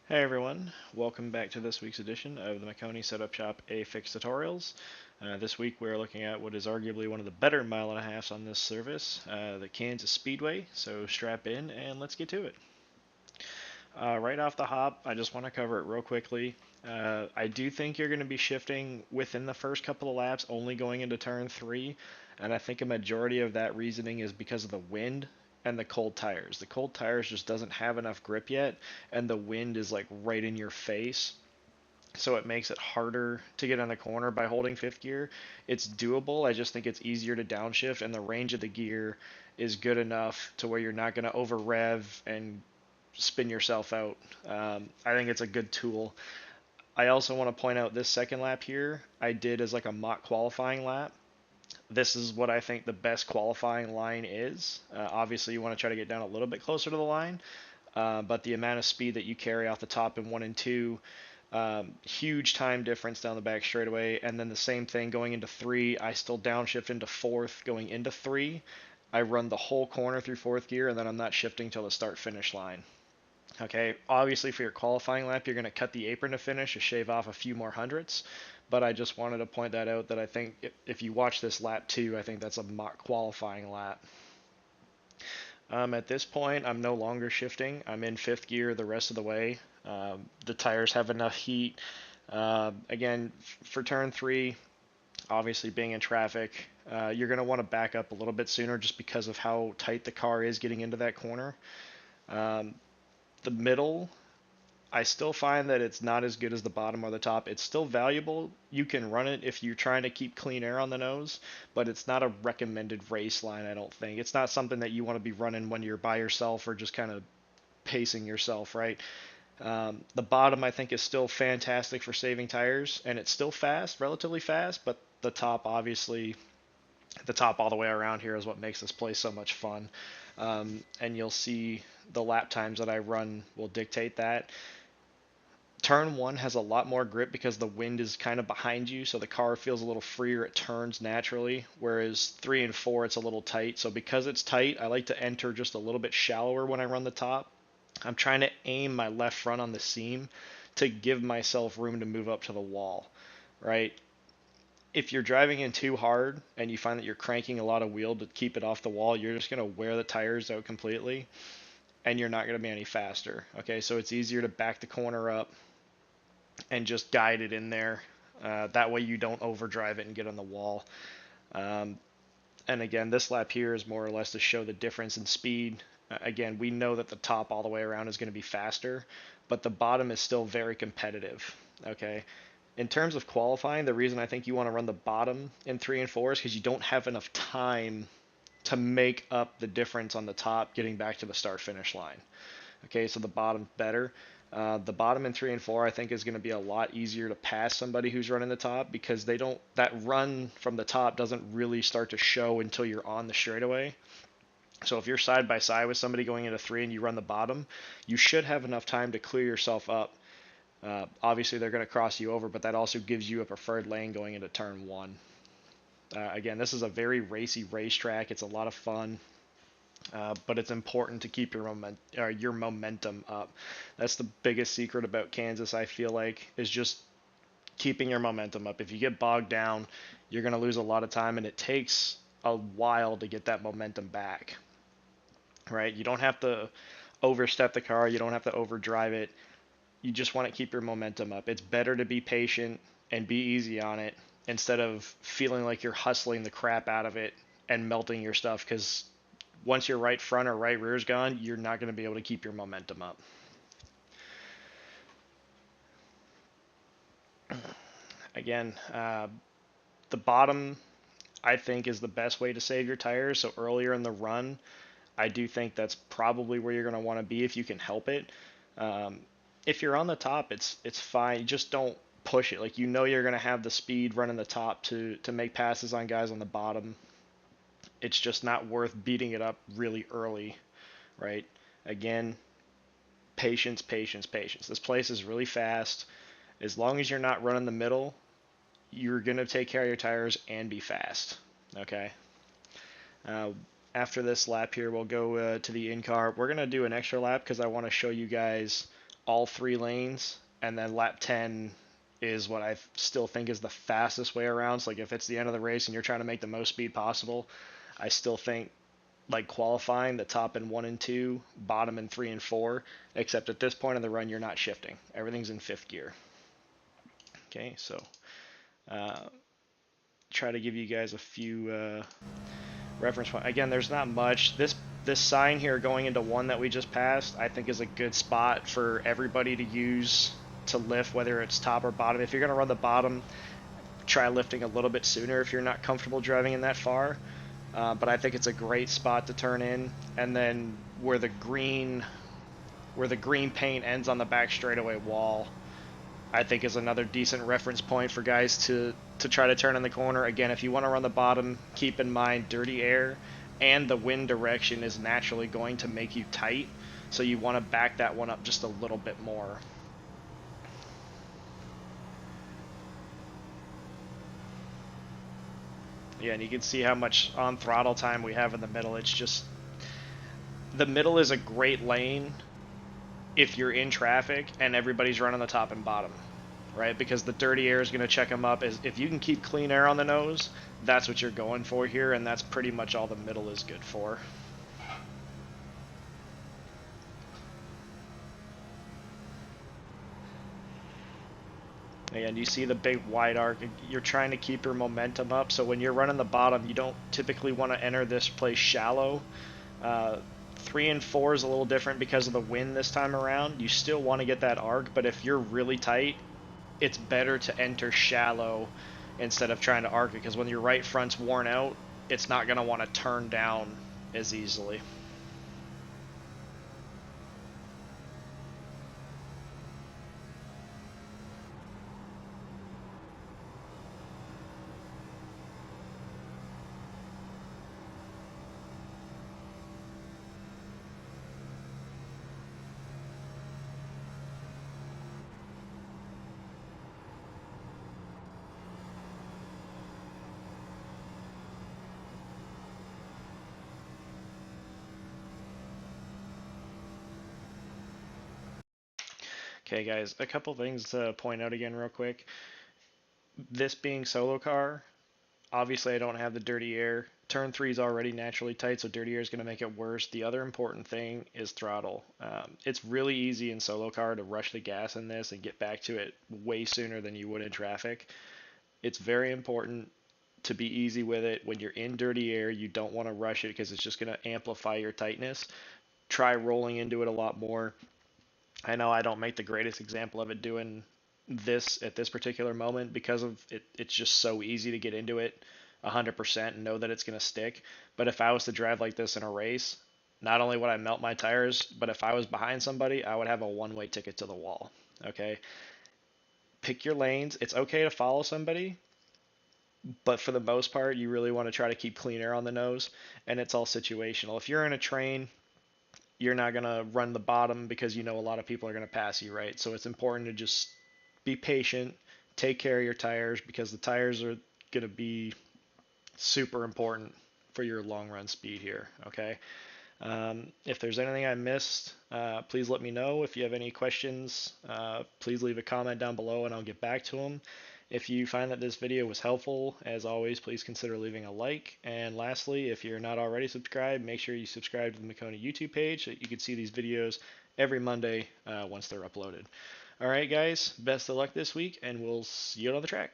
Hey everyone, welcome back to this week's edition of the Maconi Setup Shop A-Fix Tutorials. This week we're looking at what is arguably one of the better mile and a halves on this service, the Kansas Speedway, so strap in and let's get to it. Right off the hop, I just want to cover it real quickly. I do think you're going to be shifting within the first couple of laps, only going into turn 3, and I think a majority of that reasoning is because of the wind and the cold tires. The cold tires just doesn't have enough grip yet, and the wind is like right in your face, so it makes it harder to get on the corner by holding fifth gear. It's doable. I just think it's easier to downshift, and the range of the gear is good enough to where you're not going to over rev and spin yourself out. I think it's a good tool. I also want to point out this second lap here I did as like a mock qualifying lap. This is what I think the best qualifying line is. Obviously, you want to try to get down a little bit closer to the line, but the amount of speed that you carry off the top in 1 and 2, huge time difference down the back straightaway. And then the same thing going into 3, I still downshift into 4th going into 3. I run the whole corner through 4th gear, and then I'm not shifting till the start finish line. Okay, obviously for your qualifying lap, you're going to cut the apron to finish to shave off a few more hundredths, but I just wanted to point that out that I think if you watch this lap too, I think that's a mock qualifying lap. At this point, I'm no longer shifting. I'm in 5th gear the rest of the way. The tires have enough heat. Again, for turn 3, obviously being in traffic, you're going to want to back up a little bit sooner just because of how tight the car is getting into that corner. The middle, I still find that it's not as good as the bottom or the top. It's still valuable. You can run it if you're trying to keep clean air on the nose, but it's not a recommended race line, I don't think. It's not something that you want to be running when you're by yourself or just kind of pacing yourself, right? The bottom, I think, is still fantastic for saving tires, and it's still fast, relatively fast, but the top, obviously, the top all the way around here is what makes this place so much fun. And you'll see the lap times that I run will dictate that. Turn 1 has a lot more grip because the wind is kind of behind you, so the car feels a little freer. It turns naturally, whereas 3 and 4, it's a little tight. So because it's tight, I like to enter just a little bit shallower when I run the top. I'm trying to aim my left front on the seam to give myself room to move up to the wall, right? If you're driving in too hard and you find that you're cranking a lot of wheel to keep it off the wall, you're just going to wear the tires out completely, and you're not going to be any faster. Okay, so it's easier to back the corner up and just guide it in there. That way you don't overdrive it and get on the wall. Um, and again, this lap here is more or less to show the difference in speed. Again, we know that the top all the way around is going to be faster, but the bottom is still very competitive. Okay. In terms of qualifying, the reason I think you want to run the bottom in 3 and 4 is because you don't have enough time to make up the difference on the top getting back to the start finish line. Okay, so the bottom's better. The bottom in 3 and 4, I think, is going to be a lot easier to pass somebody who's running the top because they don't, that run from the top doesn't really start to show until you're on the straightaway. So if you're side by side with somebody going into 3 and you run the bottom, you should have enough time to clear yourself up. Obviously, they're going to cross you over, but that also gives you a preferred lane going into turn 1. Again, this is a very racy racetrack. It's a lot of fun. But it's important to keep your momentum up. That's the biggest secret about Kansas, I feel like, is just keeping your momentum up. If you get bogged down, you're going to lose a lot of time, and it takes a while to get that momentum back, right? You don't have to overstep the car. You don't have to overdrive it. You just want to keep your momentum up. It's better to be patient and be easy on it instead of feeling like you're hustling the crap out of it and melting your stuff because once your right front or right rear is gone, you're not going to be able to keep your momentum up. Again, the bottom, I think, is the best way to save your tires. So earlier in the run, I do think that's probably where you're going to want to be if you can help it. Um, if you're on the top, it's fine. Just don't push it. Like you know you're going to have the speed running the top to make passes on guys on the bottom. It's just not worth beating it up really early, right? Again, patience, patience, patience. This place is really fast. As long as you're not running the middle, you're going to take care of your tires and be fast. Okay. Uh, After this lap here, we'll go to the in car. We're going to do an extra lap because I want to show you guys all 3 lanes, and then lap 10 is what I still think is the fastest way around. So like if it's the end of the race and you're trying to make the most speed possible, I still think like qualifying the top in 1 and 2, bottom in 3 and 4, except at this point in the run you're not shifting. Everything's in 5th gear. Okay, so try to give you guys a few reference points. Again, there's not much. This sign here going into 1 that we just passed, I think is a good spot for everybody to use to lift, whether it's top or bottom. If you're going to run the bottom, try lifting a little bit sooner if you're not comfortable driving in that far. But I think it's a great spot to turn in. And then where the green paint ends on the back straightaway wall, I think is another decent reference point for guys to try to turn in the corner. Again, if you want to run the bottom, keep in mind dirty air and the wind direction is naturally going to make you tight, so you want to back that one up just a little bit more. Yeah, and you can see how much on throttle time we have in the middle. It's just, the middle is a great lane if you're in traffic and everybody's running the top and bottom, right? Because the dirty air is going to check them up. If you can keep clean air on the nose, that's what you're going for here, and that's pretty much all the middle is good for. And you see the big wide arc. You're trying to keep your momentum up, so when you're running the bottom, you don't typically want to enter this place shallow. 3 and 4 is a little different because of the wind this time around. You still want to get that arc, but if you're really tight, it's better to enter shallow instead of trying to arc it, because when your right front's worn out, it's not going to want to turn down as easily. Okay, guys, a couple things to point out again real quick. This being solo car, obviously I don't have the dirty air. Turn 3 is already naturally tight, so dirty air is going to make it worse. The other important thing is throttle. It's really easy in solo car to rush the gas in this and get back to it way sooner than you would in traffic. It's very important to be easy with it. When you're in dirty air, you don't want to rush it because it's just going to amplify your tightness. Try rolling into it a lot more. I know I don't make the greatest example of it doing this at this particular moment because of it. It's just so easy to get into it 100% and know that it's going to stick. But if I was to drive like this in a race, not only would I melt my tires, but if I was behind somebody, I would have a one-way ticket to the wall. Okay? Pick your lanes. It's okay to follow somebody, but for the most part, you really want to try to keep clean air on the nose, and it's all situational. If you're in a train, you're not going to run the bottom because you know a lot of people are going to pass you, right? So it's important to just be patient, take care of your tires, because the tires are going to be super important for your long run speed here, okay? If there's anything I missed, please let me know. If you have any questions, please leave a comment down below and I'll get back to them. If you find that this video was helpful, as always, please consider leaving a like. And lastly, if you're not already subscribed, make sure you subscribe to the Maconi YouTube page so that you can see these videos every Monday once they're uploaded. All right, guys, best of luck this week, and we'll see you on the track.